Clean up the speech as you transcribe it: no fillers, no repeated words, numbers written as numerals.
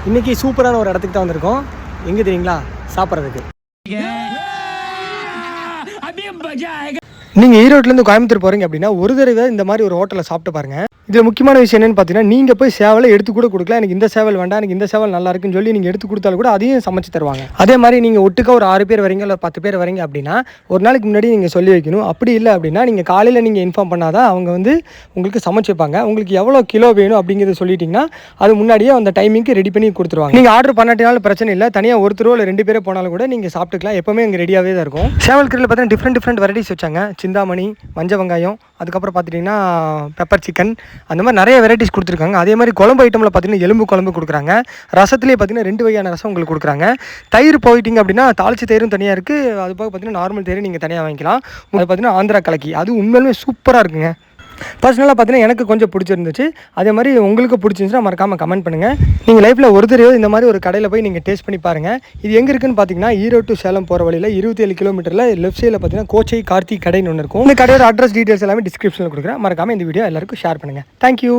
இன்றைக்கி சூப்பரான ஒரு இடத்துக்கு தான் வந்திருக்கோம். எங்கே தெரியுங்களா? சாப்பிட்றதுக்கு. நீங்கள் ஈரோட்டிலேருந்து கோயம்புத்தூர் போகிறீங்க அப்படின்னா ஒரு தடவை இந்த மாதிரி ஒரு ஹோட்டலில் சாப்பிட்டு பாருங்கள். இதில் முக்கியமான விஷயம் என்னென்னு பார்த்தீங்கன்னா, நீங்கள் போய் சேவலை எடுத்து கூட கொடுக்கலாம். எனக்கு இந்த சேவல் வேண்டாம், எனக்கு இந்த சேவல் நல்லா இருக்குன்னு சொல்லி நீங்கள் எடுத்து கொடுத்தாலும் கூட அதையும் சமைச்சு தருவாங்க. அதே மாதிரி நீங்கள் ஒட்டுக்க ஒரு 6 பேர் வரீங்க இல்லை 10 பேர் வரீங்க அப்படின்னா ஒரு நாளைக்கு முன்னாடி நீங்கள் சொல்லி வைக்கணும். அப்படி இல்லை அப்படின்னா நீங்கள் காலையில் நீங்கள் இன்ஃபார்ம் பண்ணாதான் அவங்க வந்து உங்களுக்கு சமைச்சு வைப்பாங்க. உங்களுக்கு எவ்வளோ கிலோ வேணும் அப்படிங்கிறத சொல்லிட்டிங்கன்னா அது முன்னாடியே அந்த டைமிங்க்கு ரெடி பண்ணி கொடுத்துருவாங்க. நீங்கள் ஆர்டர் பண்ணாட்டினாலும் பிரச்சனை இல்லை. தனியாக ஒருத்தரோ இல்லை 2 பேரே போனாலும் கூட நீங்கள் சாப்பிட்டுக்கலாம். எப்போவுமே இங்கே ரெடியாகவே தான் இருக்கும். சேவல் கறியில் பார்த்தீங்கன்னா டிஃப்ரெண்ட் வெரைட்டிஸ் வச்சாங்க. சிந்தாமணி, மஞ்சள் வெங்காயம், அதுக்கப்புறம் பார்த்துட்டிங்கன்னா பெப்பர் சிக்கன், அந்த மாதிரி நிறைய வெரைட்டிஸ் கொடுத்துருக்காங்க. அதே மாதிரி குழம்பு ஐட்டமில் பார்த்தீங்கன்னா எலும்பு குழம்பு கொடுக்குறாங்க. ரசத்துலேயே பார்த்தீங்கன்னா 2 வகையான ரசம் உங்களுக்கு கொடுக்குறாங்க. தயிர் போயிட்டிங்க அப்படின்னா தாளிச்சு தயிரும் தனியாக இருக்குது. அது போக பார்த்தீங்கன்னா நார்மல் தயிர் நீங்கள் தனியாக வாங்கிக்கலாம். அது பார்த்தீங்கன்னா ஆந்திரா கலக்கி, அது உண்மையிலுமே சூப்பராக இருக்குங்க. பர்சனலாக பார்த்தீங்கன்னா எனக்கு கொஞ்சம் பிடிச்சிருந்துச்சு. அதே மாதிரி உங்களுக்கு பிடிச்சிருந்துச்சுன்னா மறக்காமல் கமெண்ட் பண்ணுங்கள். நீங்கள் லைஃப்பில் ஒரு தடவை இந்த மாதிரி ஒரு கடையில் போய் நீங்கள் டேஸ்ட் பண்ணி பாருங்கள். இது எங்கே இருக்குன்னு பார்த்தீங்கன்னா ஈரோடு டு சேலம் போகிற வழியில் 27 கிலோமீட்டரில் லெஃப்ட் சைடில் பார்த்தீங்கன்னா கோச்சை கார்த்தி கடைன்னு ஒன்று இருக்கும். இந்த கடையோட அட்ரஸ் டீட்டெயில்ஸ் எல்லாமே டிஸ்கிரிப்ஷனில் கொடுக்குறேன். மறக்காமல் இந்த வீடியோ எல்லாருக்கும் ஷேர் பண்ணுங்கள். தேங்க்யூ.